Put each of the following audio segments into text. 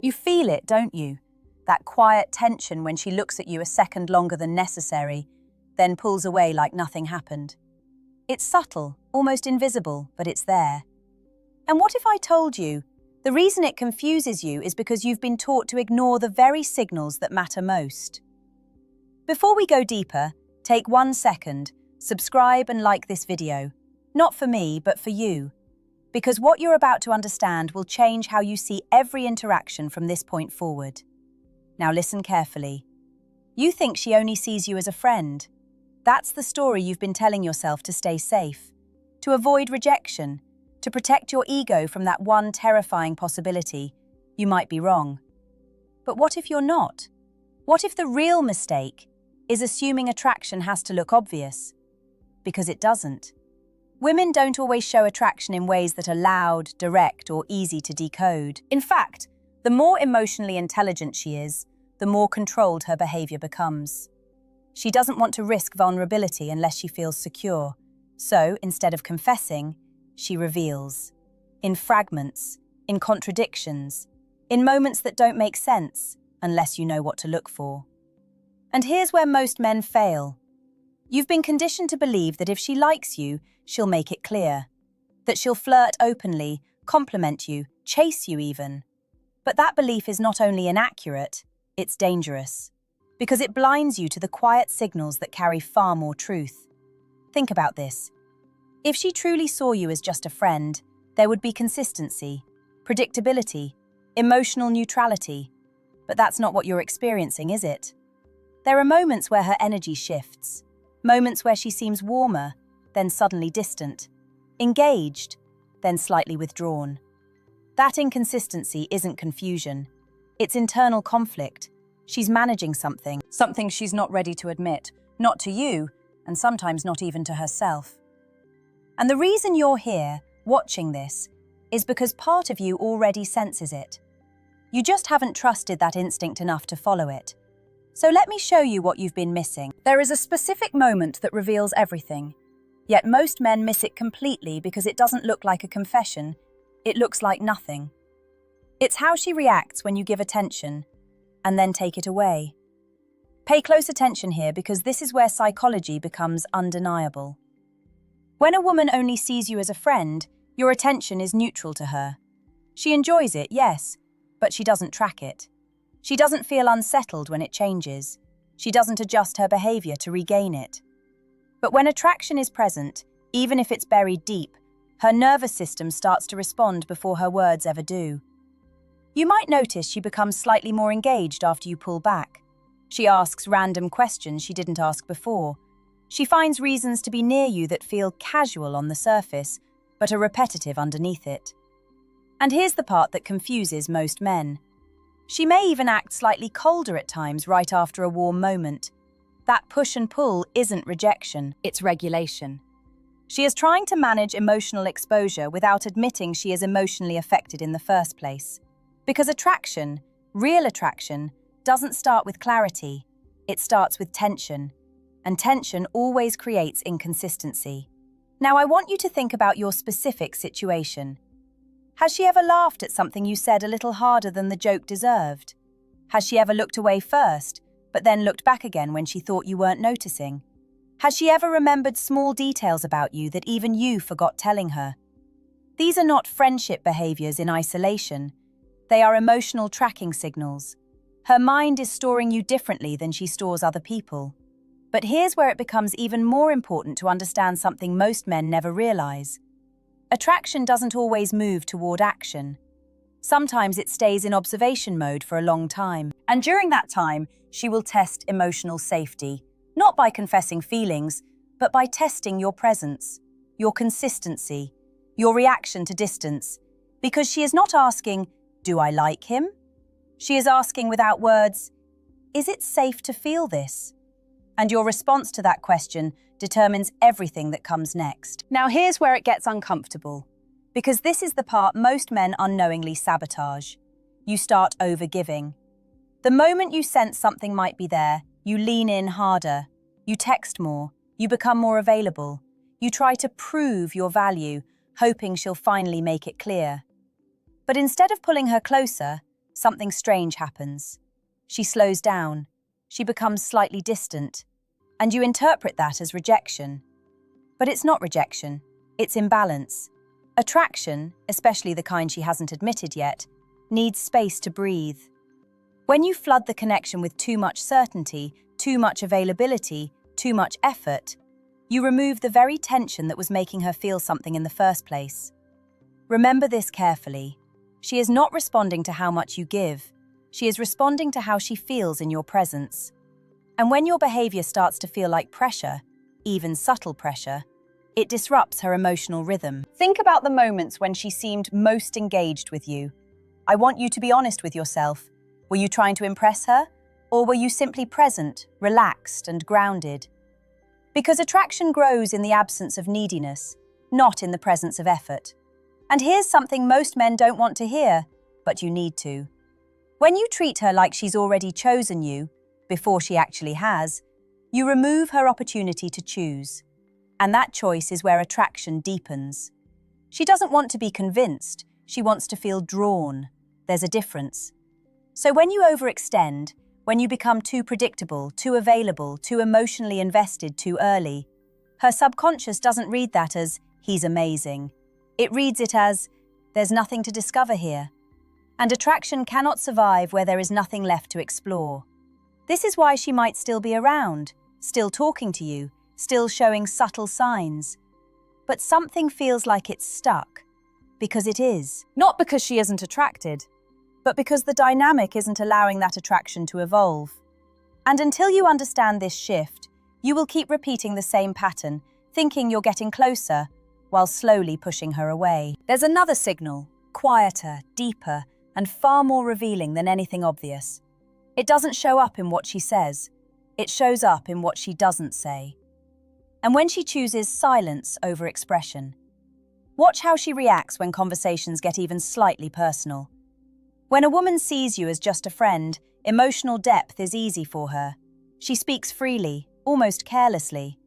You feel it, don't you? That quiet tension when she looks at you a second longer than necessary, then pulls away like nothing happened. It's subtle, almost invisible, but it's there. And what if I told you, the reason it confuses you is because you've been taught to ignore the very signals that matter most? Before we go deeper, take 1 second, subscribe and like this video. Not for me, but for you. Because what you're about to understand will change how you see every interaction from this point forward. Now listen carefully. You think she only sees you as a friend. That's the story you've been telling yourself to stay safe, to avoid rejection, to protect your ego from that one terrifying possibility: you might be wrong. But what if you're not? What if the real mistake is assuming attraction has to look obvious? Because it doesn't. Women don't always show attraction in ways that are loud, direct, or easy to decode. In fact, the more emotionally intelligent she is, the more controlled her behavior becomes. She doesn't want to risk vulnerability unless she feels secure. So, instead of confessing, she reveals. In fragments, in contradictions, in moments that don't make sense, unless you know what to look for. And here's where most men fail. You've been conditioned to believe that if she likes you, she'll make it clear. That she'll flirt openly, compliment you, chase you even. But that belief is not only inaccurate, it's dangerous. Because it blinds you to the quiet signals that carry far more truth. Think about this. If she truly saw you as just a friend, there would be consistency, predictability, emotional neutrality. But that's not what you're experiencing, is it? There are moments where her energy shifts. Moments where she seems warmer, then suddenly distant. Engaged, then slightly withdrawn. That inconsistency isn't confusion. It's internal conflict. She's managing something she's not ready to admit, not to you, and sometimes not even to herself. And the reason you're here, watching this, is because part of you already senses it. You just haven't trusted that instinct enough to follow it. So let me show you what you've been missing. There is a specific moment that reveals everything. Yet most men miss it completely because it doesn't look like a confession. It looks like nothing. It's how she reacts when you give attention, and then take it away. Pay close attention here because this is where psychology becomes undeniable. When a woman only sees you as a friend, your attention is neutral to her. She enjoys it, yes, but she doesn't track it. She doesn't feel unsettled when it changes. She doesn't adjust her behavior to regain it. But when attraction is present, even if it's buried deep, her nervous system starts to respond before her words ever do. You might notice she becomes slightly more engaged after you pull back. She asks random questions she didn't ask before. She finds reasons to be near you that feel casual on the surface, but are repetitive underneath it. And here's the part that confuses most men. She may even act slightly colder at times right after a warm moment. That push and pull isn't rejection, it's regulation. She is trying to manage emotional exposure without admitting she is emotionally affected in the first place. Because attraction, real attraction, doesn't start with clarity. It starts with tension. And tension always creates inconsistency. Now I want you to think about your specific situation. Has she ever laughed at something you said a little harder than the joke deserved? Has she ever looked away first, but then looked back again when she thought you weren't noticing? Has she ever remembered small details about you that even you forgot telling her? These are not friendship behaviors in isolation. They are emotional tracking signals. Her mind is storing you differently than she stores other people. But here's where it becomes even more important to understand something most men never realize. Attraction doesn't always move toward action. Sometimes it stays in observation mode for a long time. And during that time, she will test emotional safety, not by confessing feelings, but by testing your presence, your consistency, your reaction to distance. Because she is not asking, "Do I like him?" She is asking without words, "Is it safe to feel this?" And your response to that question determines everything that comes next. Now here's where it gets uncomfortable, because this is the part most men unknowingly sabotage. You start overgiving. The moment you sense something might be there, you lean in harder, you text more, you become more available, you try to prove your value, hoping she'll finally make it clear. But instead of pulling her closer, something strange happens. She slows down. She becomes slightly distant. And you interpret that as rejection. But it's not rejection. It's imbalance. Attraction, especially the kind she hasn't admitted yet, needs space to breathe. When you flood the connection with too much certainty, too much availability, too much effort, you remove the very tension that was making her feel something in the first place. Remember this carefully. She is not responding to how much you give. She is responding to how she feels in your presence. And when your behavior starts to feel like pressure, even subtle pressure, it disrupts her emotional rhythm. Think about the moments when she seemed most engaged with you. I want you to be honest with yourself. Were you trying to impress her? Or were you simply present, relaxed, and grounded? Because attraction grows in the absence of neediness, not in the presence of effort. And here's something most men don't want to hear, but you need to. When you treat her like she's already chosen you, before she actually has, you remove her opportunity to choose. And that choice is where attraction deepens. She doesn't want to be convinced, she wants to feel drawn. There's a difference. So when you overextend, when you become too predictable, too available, too emotionally invested too early, her subconscious doesn't read that as, he's amazing. It reads it as, there's nothing to discover here. And attraction cannot survive where there is nothing left to explore. This is why she might still be around, still talking to you, still showing subtle signs. But something feels like it's stuck. Because it is. Not because she isn't attracted, but because the dynamic isn't allowing that attraction to evolve. And until you understand this shift, you will keep repeating the same pattern, thinking you're getting closer, while slowly pushing her away. There's another signal, quieter, deeper, and far more revealing than anything obvious. It doesn't show up in what she says. It shows up in what she doesn't say. And when she chooses silence over expression. Watch how she reacts when conversations get even slightly personal. When a woman sees you as just a friend, emotional depth is easy for her. She speaks freely, almost carelessly.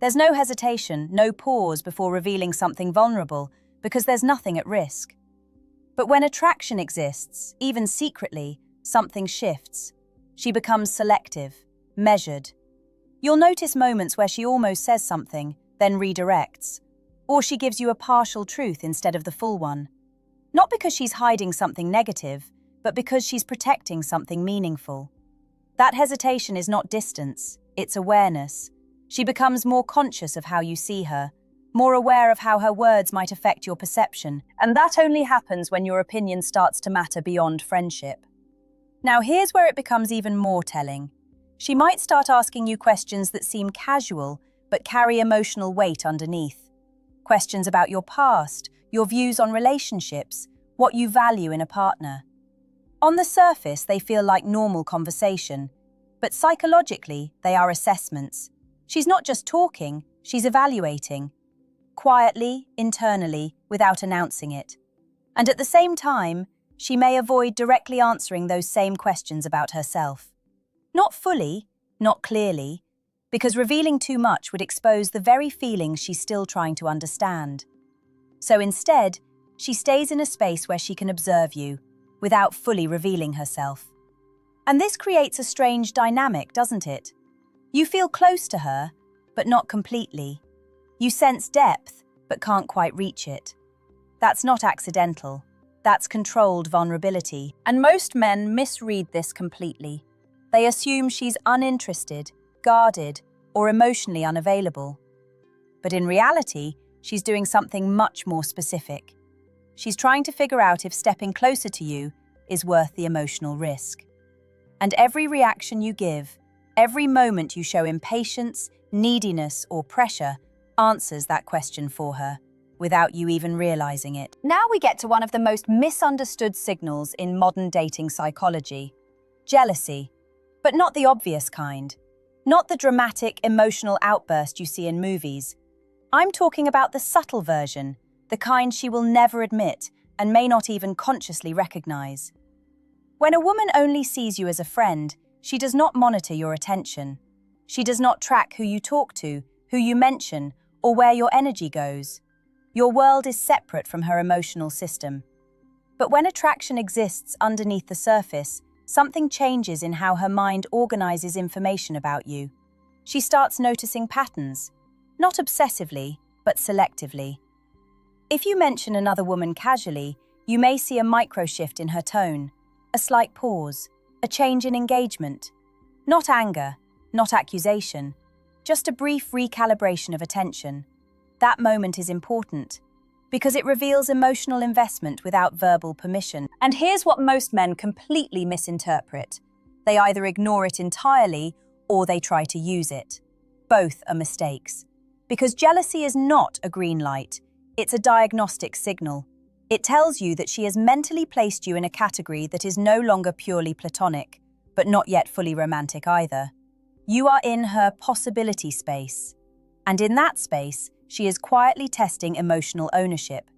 There's no hesitation, no pause before revealing something vulnerable, because there's nothing at risk. But when attraction exists, even secretly, something shifts. She becomes selective, measured. You'll notice moments where she almost says something, then redirects. Or she gives you a partial truth instead of the full one. Not because she's hiding something negative, but because she's protecting something meaningful. That hesitation is not distance, it's awareness. She becomes more conscious of how you see her, more aware of how her words might affect your perception, and that only happens when your opinion starts to matter beyond friendship. Now here's where it becomes even more telling. She might start asking you questions that seem casual, but carry emotional weight underneath. Questions about your past, your views on relationships, what you value in a partner. On the surface, they feel like normal conversation, but psychologically, they are assessments. She's not just talking, she's evaluating. Quietly, internally, without announcing it. And at the same time, she may avoid directly answering those same questions about herself. Not fully, not clearly, because revealing too much would expose the very feelings she's still trying to understand. So instead, she stays in a space where she can observe you, without fully revealing herself. And this creates a strange dynamic, doesn't it? You feel close to her, but not completely. You sense depth, but can't quite reach it. That's not accidental. That's controlled vulnerability. And most men misread this completely. They assume she's uninterested, guarded, or emotionally unavailable. But in reality, she's doing something much more specific. She's trying to figure out if stepping closer to you is worth the emotional risk. And every reaction you give, every moment you show impatience, neediness, or pressure answers that question for her, without you even realizing it. Now we get to one of the most misunderstood signals in modern dating psychology: jealousy. But not the obvious kind. Not the dramatic, emotional outburst you see in movies. I'm talking about the subtle version, the kind she will never admit and may not even consciously recognize. When a woman only sees you as a friend, she does not monitor your attention. She does not track who you talk to, who you mention, or where your energy goes. Your world is separate from her emotional system. But when attraction exists underneath the surface, something changes in how her mind organizes information about you. She starts noticing patterns, not obsessively, but selectively. If you mention another woman casually, you may see a micro-shift in her tone, a slight pause, a change in engagement. Not anger, not accusation, just a brief recalibration of attention. That moment is important, because it reveals emotional investment without verbal permission. And here's what most men completely misinterpret. They either ignore it entirely or they try to use it. Both are mistakes. Because jealousy is not a green light, it's a diagnostic signal. It tells you that she has mentally placed you in a category that is no longer purely platonic, but not yet fully romantic either. You are in her possibility space. And in that space, she is quietly testing emotional ownership.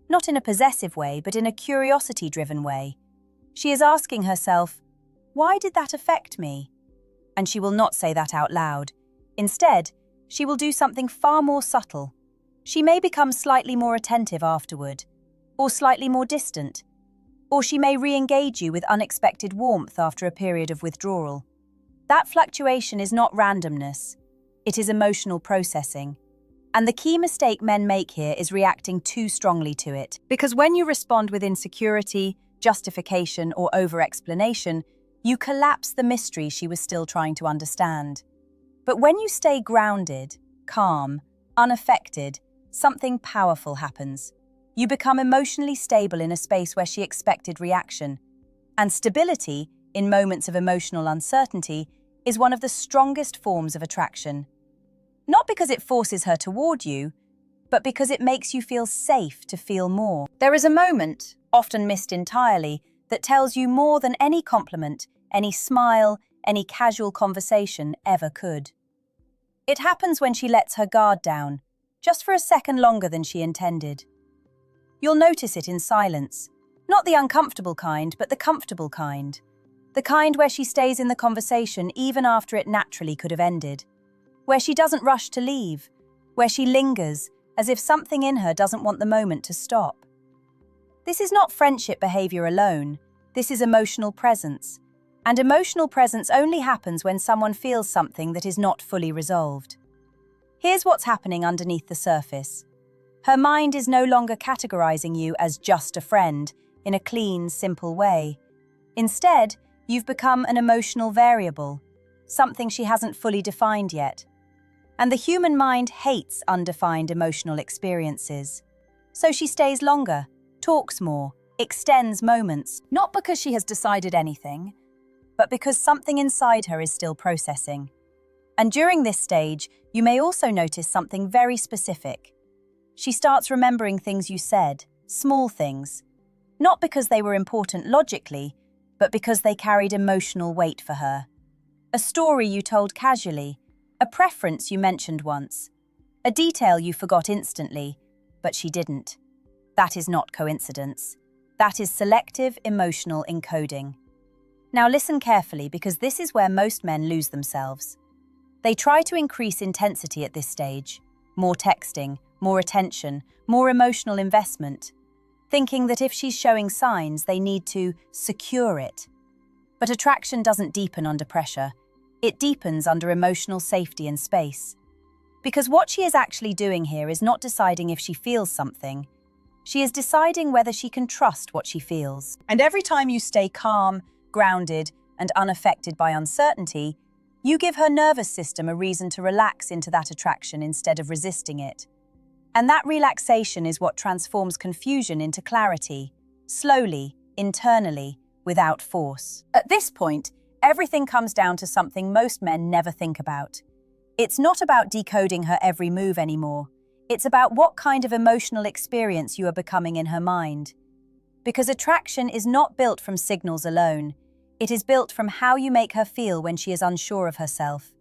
Not in a possessive way, but in a curiosity-driven way. She is asking herself, why did that affect me? And she will not say that out loud. Instead, she will do something far more subtle. She may become slightly more attentive afterward, or slightly more distant, or she may re-engage you with unexpected warmth after a period of withdrawal. That fluctuation is not randomness, it is emotional processing. And the key mistake men make here is reacting too strongly to it. Because when you respond with insecurity, justification, or over-explanation, you collapse the mystery she was still trying to understand. But when you stay grounded, calm, unaffected, something powerful happens. You become emotionally stable in a space where she expected reaction. And stability, in moments of emotional uncertainty, is one of the strongest forms of attraction. Not because it forces her toward you, but because it makes you feel safe to feel more. There is a moment, often missed entirely, that tells you more than any compliment, any smile, any casual conversation ever could. It happens when she lets her guard down, just for a second longer than she intended. You'll notice it in silence, not the uncomfortable kind, but the comfortable kind. The kind where she stays in the conversation even after it naturally could have ended. Where she doesn't rush to leave, where she lingers, as if something in her doesn't want the moment to stop. This is not friendship behavior alone, this is emotional presence. And emotional presence only happens when someone feels something that is not fully resolved. Here's what's happening underneath the surface. Her mind is no longer categorizing you as just a friend, in a clean, simple way. Instead, you've become an emotional variable, something she hasn't fully defined yet. And the human mind hates undefined emotional experiences. So she stays longer, talks more, extends moments, not because she has decided anything, but because something inside her is still processing. And during this stage, you may also notice something very specific. She starts remembering things you said, small things, not because they were important logically, but because they carried emotional weight for her. A story you told casually, a preference you mentioned once, a detail you forgot instantly, but she didn't. That is not coincidence. That is selective emotional encoding. Now listen carefully, because this is where most men lose themselves. They try to increase intensity at this stage, more texting, more attention, more emotional investment, thinking that if she's showing signs, they need to secure it. But attraction doesn't deepen under pressure. It deepens under emotional safety and space. Because what she is actually doing here is not deciding if she feels something. She is deciding whether she can trust what she feels. And every time you stay calm, grounded, and unaffected by uncertainty, you give her nervous system a reason to relax into that attraction instead of resisting it. And that relaxation is what transforms confusion into clarity, slowly, internally, without force. At this point, everything comes down to something most men never think about. It's not about decoding her every move anymore. It's about what kind of emotional experience you are becoming in her mind. Because attraction is not built from signals alone. It is built from how you make her feel when she is unsure of herself.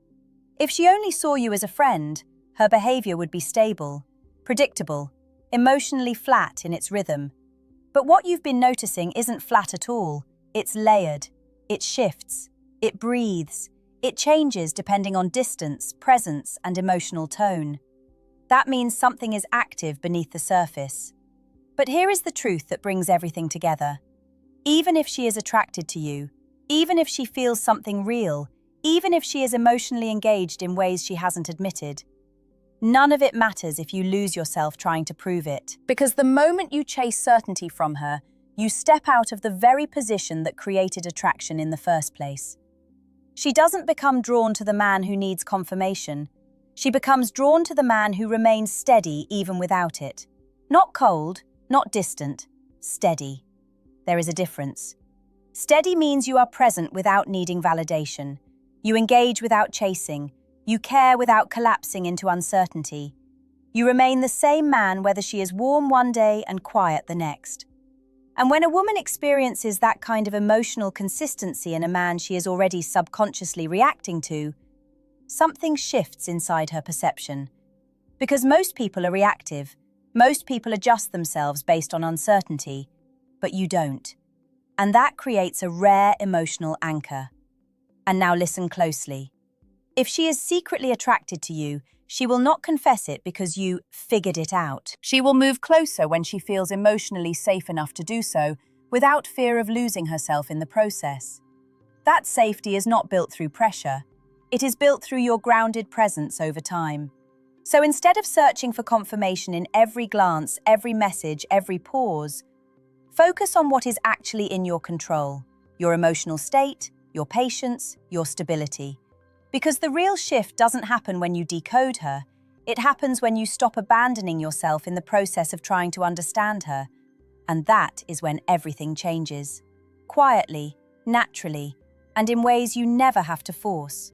If she only saw you as a friend, her behavior would be stable, predictable, emotionally flat in its rhythm. But what you've been noticing isn't flat at all. It's layered. It shifts. It breathes. It changes depending on distance, presence, and emotional tone. That means something is active beneath the surface. But here is the truth that brings everything together. Even if she is attracted to you, even if she feels something real, even if she is emotionally engaged in ways she hasn't admitted, none of it matters if you lose yourself trying to prove it. Because the moment you chase certainty from her, you step out of the very position that created attraction in the first place. She doesn't become drawn to the man who needs confirmation. She becomes drawn to the man who remains steady even without it. Not cold, not distant, steady. There is a difference. Steady means you are present without needing validation. You engage without chasing. You care without collapsing into uncertainty. You remain the same man whether she is warm one day and quiet the next. And when a woman experiences that kind of emotional consistency in a man she is already subconsciously reacting to, something shifts inside her perception. Because most people are reactive. Most people adjust themselves based on uncertainty, but you don't. And that creates a rare emotional anchor. And now listen closely. If she is secretly attracted to you, she will not confess it because you figured it out. She will move closer when she feels emotionally safe enough to do so, without fear of losing herself in the process. That safety is not built through pressure. It is built through your grounded presence over time. So instead of searching for confirmation in every glance, every message, every pause, focus on what is actually in your control: your emotional state, your patience, your stability. Because the real shift doesn't happen when you decode her. It happens when you stop abandoning yourself in the process of trying to understand her. And that is when everything changes. Quietly, naturally, and in ways you never have to force.